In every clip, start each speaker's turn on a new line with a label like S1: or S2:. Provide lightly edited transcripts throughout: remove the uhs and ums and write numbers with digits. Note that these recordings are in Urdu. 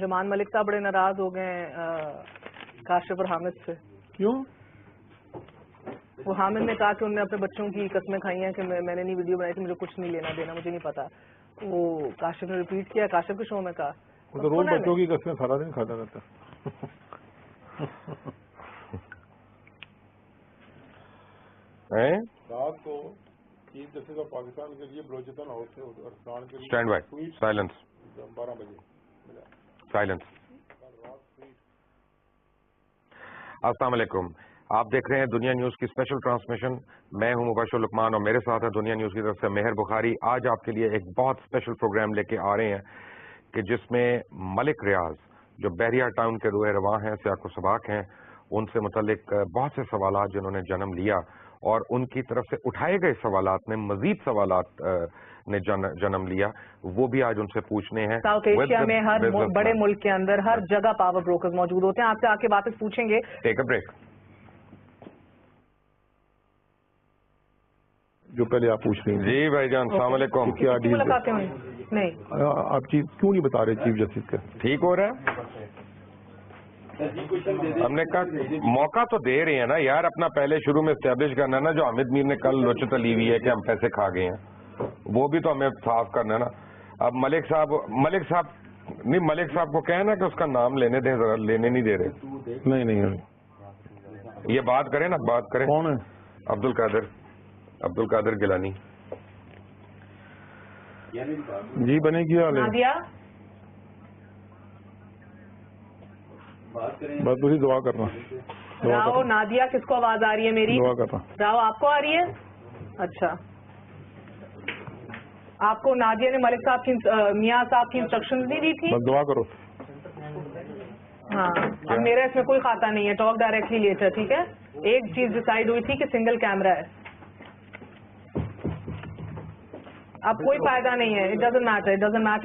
S1: رحمان ملک صاحب بڑے ناراض ہو گئے ہیں کاشف اور حامد سے.
S2: کیوں؟
S1: وہ حامد نے کہا کہ انہوں نے اپنے بچوں کی قسمیں کھائی ہیں کہ میں نے نہیں ویڈیو بنائی تھی, مجھے کچھ نہیں لینا دینا, مجھے نہیں پتا. وہ کاشف نے ریپیٹ کیا, کاشف کے شو میں کہا.
S2: وہ تو روز بچوں کی قسمیں سارا دن کھاتا رہتا. رات کو چیف جسٹس آف پاکستان کے لیے بلوچستان ہاؤس سے ارسلان کے لیے
S3: اسٹینڈ بائی سائلنس
S2: 12 بجے
S3: سائلنس. السلام علیکم, آپ دیکھ رہے ہیں دنیا نیوز کی اسپیشل ٹرانسمیشن. میں ہوں مبشر لقمان اور میرے ساتھ ہے دنیا نیوز کی طرف سے مہر بخاری. آج آپ کے لیے ایک بہت اسپیشل پروگرام لے کے آ رہے ہیں کہ جس میں ملک ریاض جو بحریہ ٹاؤن کے روح رواں ہیں, سیاق و سباق ہیں, ان سے متعلق بہت سے سوالات جنہوں نے جنم لیا اور ان کی طرف سے اٹھائے گئے سوالات میں مزید سوالات نے جنم لیا, وہ بھی آج ان سے پوچھنے ہیں.
S1: ساؤتھ ایشیا میں ہر بڑے ملک کے اندر ہر جگہ پاور بروکرز موجود ہوتے ہیں. آپ سے آ کے باتیں پوچھیں گے.
S3: ٹیک اے بریک.
S2: جو پہلے آپ پوچھ رہے ہیں.
S3: جی بھائی جان السلام علیکم.
S2: کیا
S1: ملاقاتیں ہوئی نہیں
S2: آپ چیز کیوں نہیں بتا رہے چیف جسٹس کا؟
S3: ٹھیک ہو رہا ہے. ہم نے کہا موقع تو دے رہے ہیں نا یار, اپنا پہلے شروع میں اسٹیبلش کرنا ہے نا. جو حامد میر نے کل لچت لی ہوئی ہے کہ ہم پیسے کھا گئے ہیں, وہ بھی تو ہمیں صاف کرنا ہے نا. اب ملک صاحب کو کہنا کہ اس کا نام لینے دیں, ذرا لینے نہیں دے رہے.
S2: نہیں
S3: یہ بات کریں نا, بات کریں.
S2: کون ہے؟
S3: عبد القادر گیلانی.
S2: جی بنے گی
S1: نادیہ
S2: بس تھی دعا کرنا.
S1: راؤ نادیہ کس کو آواز آ رہی ہے میری؟
S2: دعا کرنا.
S1: راؤ آپ کو آ رہی ہے؟ اچھا, آپ کو نادیہ نے ملک صاحب کی میاں صاحب کی انسٹرکشن نہیں دی تھی؟
S2: بس دعا کرو.
S1: ہاں, اب میرا اس میں کوئی خاطہ نہیں ہے. Talk directly later. ٹھیک ہے, ایک چیز ڈیسائیڈ ہوئی تھی کہ سنگل کیمرہ ہے. اب کوئی فائدہ نہیں ہے. It doesn't matter.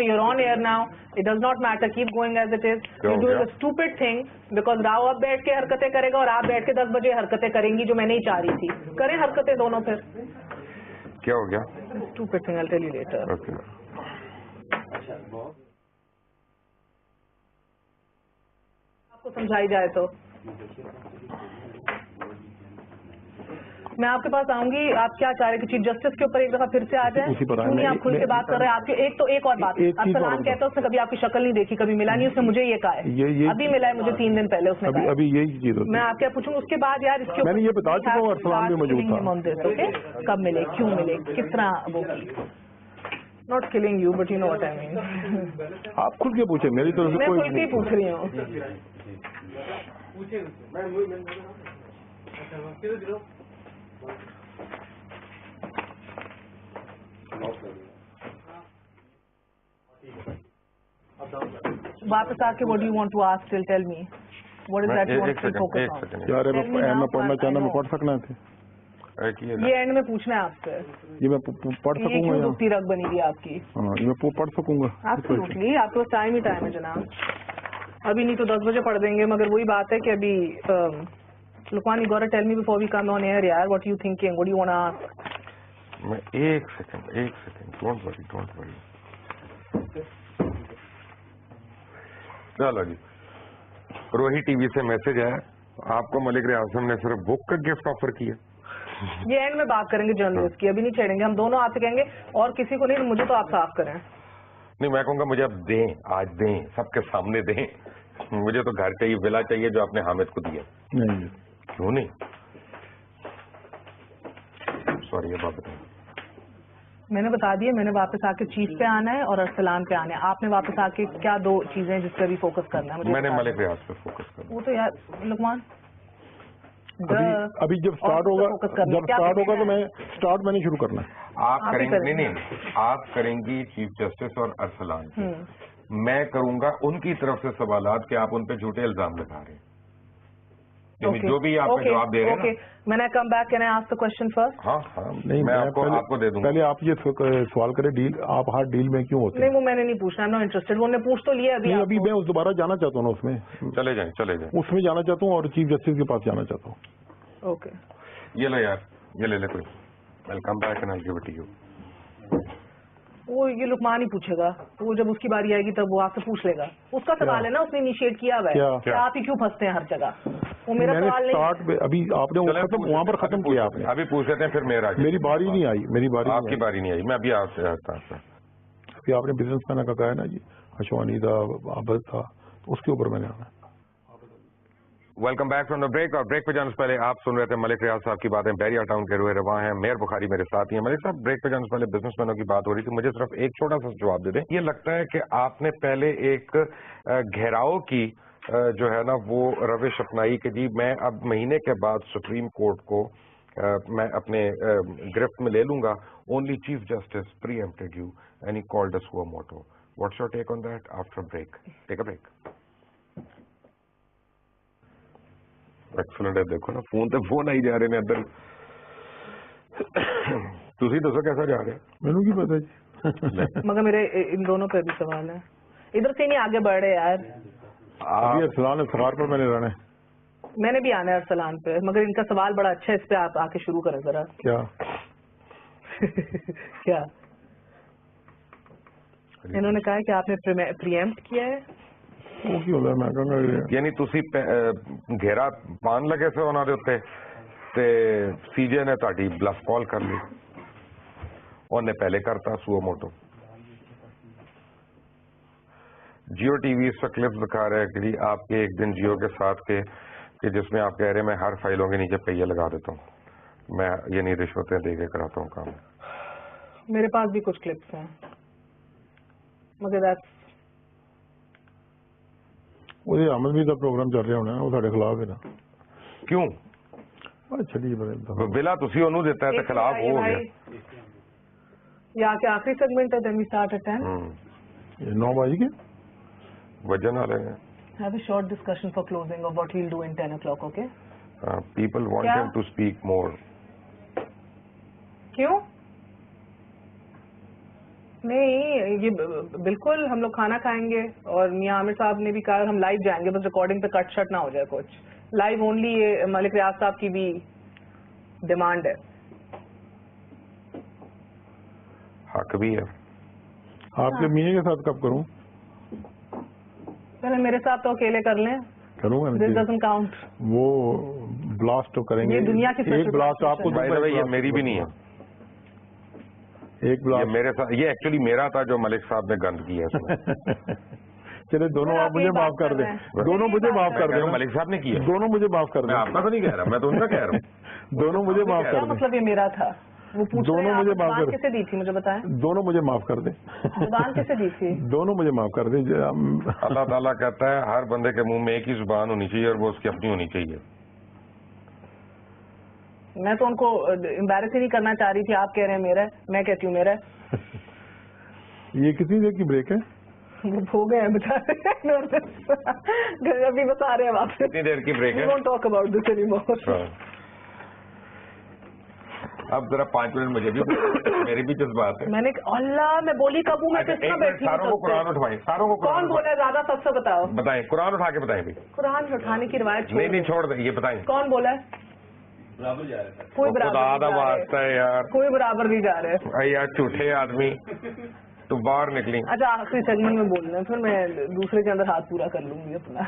S1: You're on air now. It does not matter. Keep going as it is. You're doing a stupid thing because Rao اب بیٹھ کے حرکتیں کرے گا اور آپ بیٹھ کے 10 بجے حرکتیں کریں گی جو میں نہیں چاہ رہی تھی. کریں حرکتیں دونوں پھر.
S3: کیا ہو گیا؟
S1: Stupid thing. I'll tell you later.
S3: Okay.
S1: آپ کو سمجھائی جائے تو میں آپ کے پاس آؤں گی. آپ کیا چاہ رہے ہیں کہ چیف جسٹس کے اوپر ایک دفعہ پھر سے آ جائیں؟ کیوں نہیں آپ کھل کے بات کر رہے ہیں؟ آپ کے ایک اور بات, ارسلان کہتا ہے اس نے کبھی آپ کی شکل نہیں دیکھی, کبھی ملا نہیں. اس نے مجھے یہ کہا ہے, ابھی ملا ہے مجھے 3 دن پہلے. اس نے
S2: ابھی یہی چیز
S1: میں آپ کیا پوچھوں اس کے بعد یار اس کے
S2: میں نے یہ بتا چکا ہوں. ارسلان بھی موجود تھا.
S1: کب ملے, کیوں ملے, کس طرح وہ کی. Not killing you but you know what I mean.
S2: آپ کھل کے پوچھیں, میری طرف سے
S1: میں کھل کے پوچھ رہی ہوں. واپس آ کے what do you want to ask? Tell me. What is that you want to focus on?
S2: یار میں پڑھنا چاہنا, میں پڑھ سکنا تھے.
S1: یہ اینڈ میں پوچھنا ہے آپ سے.
S2: یہ میں پڑھ سکوں گا.
S1: دکھتی رگ بنی ہوئی آپ کی.
S2: ہاں, یہ میں پڑھ سکوں گا.
S1: Absolutely. آپ کو ٹائم ہی ٹائم ہے جناب. ابھی نہیں تو 10 بجے پڑھ دیں گے. مگر وہی بات ہے کہ ابھی لقمان, you gotta tell me before we come on air یار, what you thinking? What do you want to ask?
S3: ایک سیکنڈ ڈونٹ وری. چلو جی, روہی ٹی وی سے میسج ہے, آپ کو ملک ریاض نے صرف بک کا گفٹ آفر کیا.
S1: یہ اینڈ میں بات کریں گے جرنلسٹ کی, ابھی نہیں چھیڑیں گے. ہم دونوں آپ سے کہیں گے اور کسی کو نہیں, مجھے تو آپ صاف کریں.
S3: نہیں, میں کہوں گا مجھے اب دیں, آج دیں, سب کے سامنے دیں. مجھے تو گھر چاہیے, ولا چاہیے جو آپ نے حامد کو دیا.
S2: نہیں
S3: کیوں نہیں؟ سوری, اب آپ بتائیں.
S1: میں نے بتا دیا, میں نے واپس آ کے چیف پہ آنا ہے اور ارسلان پہ آنا ہے. آپ نے واپس آ کے کیا 2 چیزیں جس پہ بھی فوکس کرنا ہے؟
S3: میں نے ملک ریاض پہ فوکس کرنا.
S1: وہ تو یار لقمان
S2: ابھی جب سٹارٹ ہوگا تو میں نہیں شروع کرنا.
S3: آپ کریں گے, نہیں آپ کریں گی چیف جسٹس اور ارسلان. میں کروں گا ان کی طرف سے سوالات کہ آپ ان پہ جھوٹے الزام لگا رہے ہیں. جو بھی آپ کو جواب دے رہے ہیں.
S1: میں نے come back can I ask the question first?
S3: ہاں نہیں, میں آپ کو دے دوں گا.
S2: پہلے آپ یہ سوال کریں, ڈیل آپ ہر ڈیل میں کیوں ہوتے ہیں؟
S1: نہیں, وہ میں نے نہیں پوچھنا. نو انٹرسٹڈ. وہ نے پوچھ تو لیا ابھی
S2: میں دوبارہ جانا چاہتا ہوں نا اس میں.
S3: چلے جائیں
S2: اس میں جانا چاہتا ہوں اور چیف جسٹس کے پاس جانا چاہتا ہوں.
S1: اوکے,
S3: یہ لو یار, یہ لے لے کوئی. Welcome back and I give it to you.
S1: وہ یہ لقمان ہی پوچھے گا, وہ جب اس کی باری آئے گی تب وہ آپ سے پوچھ لے گا. اس کا سوال ہے نا, اس نے انیشیٹ کیا ہوا ہے کہ آپ ہی کیوں پھنستے ہیں ہر جگہ. وہ میرا سوال نہیں.
S4: ابھی آپ نے وہاں پر ختم کیا, آپ نے
S3: ابھی پوچھ لیتے ہیں, پھر میری
S4: باری نہیں آئی,
S3: آپ کی باری نہیں آئی, میں ابھی آپ سے
S4: ابھی آپ نے بزنس مین کا کہا ہے نا جی, اشوانی تھا, عابد تھا, تو اس کے اوپر میں نے آنا.
S3: Welcome back from the break. اور بریک پہ جانے سے پہلے آپ سن رہے تھے ملک ریاض صاحب کی باتیں, بیریا ٹاؤن کے روئے رواں ہیں, میر بخاری میرے ساتھ ہی ہیں. ملک صاحب, بریک پہ جانے سے پہلے بزنس مینوں کی بات ہو رہی تھی, مجھے صرف ایک چھوٹا سا جواب دے دیں. یہ لگتا ہے کہ آپ نے پہلے ایک گھیراؤ کی جو ہے نا وہ روش اپنائی کہ جی میں اب مہینے کے بعد سپریم کورٹ کو میں اپنے گرفت میں لے لوں گا. Only chief justice preempted you and he called اس suo motu. What's your take on that after break? Take a break. Excellent ہے, دیکھو نا فون تے فون آئی جا رہے ہیں ادھر. تسی دسو کیسا جا رہے ہیں؟
S4: میرے کی پتا جی,
S1: مگر میرے ان دونوں پہ بھی سوال ہے, ادھر سے نہیں آگے بڑھ رہے یار.
S4: ابھی ارسلان افتخار پر میں نے رہنا ہے,
S1: میں نے بھی آنا ہے ارسلان پہ, مگر ان کا سوال بڑا اچھا ہے, اس پہ آپ آ کے شروع کریں ذرا.
S4: کیا
S1: کیا انہوں نے کہا ہے کہ آپ نے پریمپٹ کیا ہے.
S4: وہ کی ہوتا ہے, میں کہوں گا
S3: یعنی تسی گھیرا پان لگے سے انہوں نے اتنے تے سی جے نے تاڑی بلف کال کر لی, انہیں پہلے کرتا suo motu. Jio T V اس پر کلپس دکھا رہے ہیں کہ جی آپ کے ایک دن جیو کے ساتھ کے کہ جس میں آپ کہہ رہے ہیں میں ہر فائلوں کے نیچے پہیے لگا دیتا ہوں, میں یعنی رشوتیں دے کے کراتا ہوں کام.
S1: میرے پاس بھی کچھ کلپس ہیں, مگر
S4: وہ احمد بھی پروگرام چل رہا ہونا, وہ سارے خلاف ہے نا.
S3: کیوں
S4: چلیے
S3: بلا تسی انہوں دیتا ہے تو خلاف ہو گیا.
S1: یا کہ آخری سیگمنٹ ہے, دین وی اسٹارٹ ایٹ 10.
S4: 9 بجے کے
S3: وجہ نہ لیں.
S1: Have a short discussion for closing of what he'll do in 10 o'clock, okay?
S3: People want him to speak more.
S1: کیوں نہیں, یہ بالکل ہم لوگ کھانا کھائیں گے, اور میاں عامر صاحب نے بھی کہا ہم لائیو جائیں گے, بس ریکارڈنگ پہ کٹ شٹ نہ ہو جائے کچھ. لائیو اونلی, یہ ملک ریاض صاحب کی بھی ڈیمانڈ ہے.
S3: حق بھی ہے.
S4: آپ کے میاں کے ساتھ کب کروں؟
S1: پہلے میرے ساتھ تو اکیلے کر لیں,
S4: کروں گا.
S1: This doesn't count.
S4: وہ بلاسٹ تو کریں گے,
S1: یہ دنیا کی
S4: ایک بلاسٹ آپ کو.
S3: یہ میری بھی نہیں ہے,
S4: ایک بلاسٹ
S3: میرے ساتھ, یہ ایکچولی میرا تھا جو ملک صاحب نے گند کیا ہے.
S4: چلے دونوں آپ مجھے معاف کر دیں, دونوں مجھے معاف کر دیں.
S3: ملک صاحب نے کیا,
S4: دونوں مجھے معاف کر دیں.
S3: میں آپ کا تو نہیں کہہ رہا, میں تو ان کا کہہ رہا ہوں.
S4: دونوں مجھے معاف کر دیں.
S1: مطلب یہ میرا تھا, وہ
S4: دونوں مجھے معاف کر.
S1: کیسے دی تھی مجھے بتائیں.
S4: دونوں مجھے معاف کر دیں.
S1: زبان کیسے دی تھی؟
S4: دونوں مجھے معاف کر دیں.
S3: اللہ تعالیٰ کہتا ہے ہر بندے کے منہ میں ایک ہی زبان ہونی چاہیے, اور وہ اس کی اپنی ہونی چاہیے.
S1: میں تو ان کو امبیرس ہی نہیں کرنا چاہ رہی تھی, آپ کہہ رہے ہیں میرا ہے, میں کہتی ہوں میرا ہے.
S4: یہ کتنی دیر کی بریک ہے؟
S1: ہو گئے ہیں بچارے, ابھی بتا رہے ہیں واپس.
S3: کتنی دیر کی بریک ہے؟
S1: Don't talk about this any more.
S3: اب ذرا 5 منٹ مجھے بھی, میری بھی جذبات ہے.
S1: میں نے اللہ میں بولی کب ہوں, میں کس طرح بیٹھی ہوں.
S3: ساروں کو قرآن اٹھوائیں, ساروں کو
S1: کون بولا زیادہ سب سے بتاؤ.
S3: بتائیں, قرآن اٹھا کے بتائیں. بھی
S1: قرآن اٹھانے کی روایت
S3: نہیں چھوڑ دیں, یہ بتائیں
S1: کون بولا ہے. کوئی برابر
S3: یار,
S1: کوئی برابر نہیں جا رہے
S3: یار, جھوٹے آدمی, تو باہر نکلی.
S1: اچھا آخری سیگمنٹ میں بول رہے ہیں, پھر میں دوسرے کے اندر ہاتھ پورا کر لوں گی اپنا.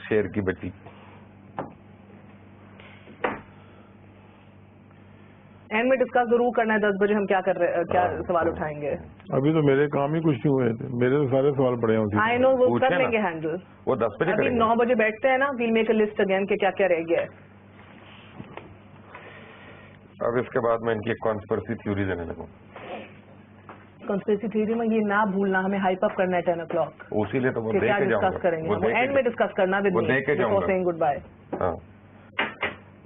S3: شیر کی بچی.
S1: اینڈ میں ڈسکس ضرور کرنا ہے 10 بجے ہم کیا کر رہے, کیا سوال اٹھائیں گے.
S4: ابھی تو میرے کام ہی کچھ نہیں ہوئے تھے, میرے تو سارے سوال پڑے ہیں.
S1: آئی نو, وہ کر لیں گے ہینڈل.
S3: وہ 10 بجے
S1: ابھی 9 بجے بیٹھتے ہیں نا, we'll make a list again کہ کیا کیا رہ گیا ہے.
S3: اب اس کے بعد میں ان کی ایک کانسپرسی تھیوری دینے لگوں.
S1: کنسپریسی تھیوری میں یہ نہ بھولنا, ہمیں ہائپ اپ کرنا ہے 10 o'clock.
S3: اسی لیے تو وہ
S1: کیا ڈسکس کریں گے, وہ اینڈ میں ڈسکس کرنا before saying goodbye.
S3: ہاں,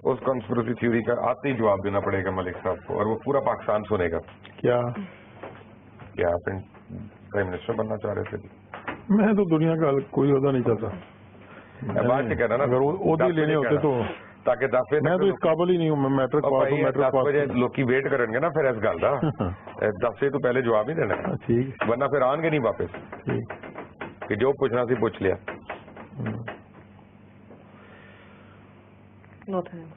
S3: اس کانسپریسی تھیوری کا آتے ہی جواب دینا پڑے گا ملک صاحب کو, اور وہ پورا پاکستان سنے گا.
S4: کیا
S3: آپ پرائم منسٹر بننا چاہ رہے تھے؟
S4: میں تو دنیا کا کوئی عہدہ نہیں چاہتا.
S3: بات یہ کہہ رہا نا,
S4: اگر عہدے لینے ہوتے تو
S3: تاکہ 10 بجے,
S4: میں تو اس قابل ہی نہیں ہوں. میں میٹرک پاس ہوں.
S3: 10 بجے لوگ ویٹ کریں گے نا, پھر اس گل کا 10 بجے تو پہلے جواب نہیں دینا.
S4: ٹھیک,
S3: ورنہ پھر آن گے نہیں واپس.
S4: ٹھیک,
S3: کہ جو پوچھنا سی پوچھ لیا.
S1: نو thanks.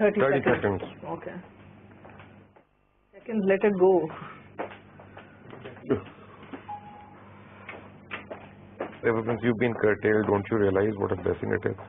S1: 30
S2: 30
S1: seconds.
S2: seconds.
S1: Okay. Seconds, let it go.
S2: Ever since you've been curtailed, don't you realize what a blessing it is?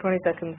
S1: 20 seconds.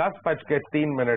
S2: 10:03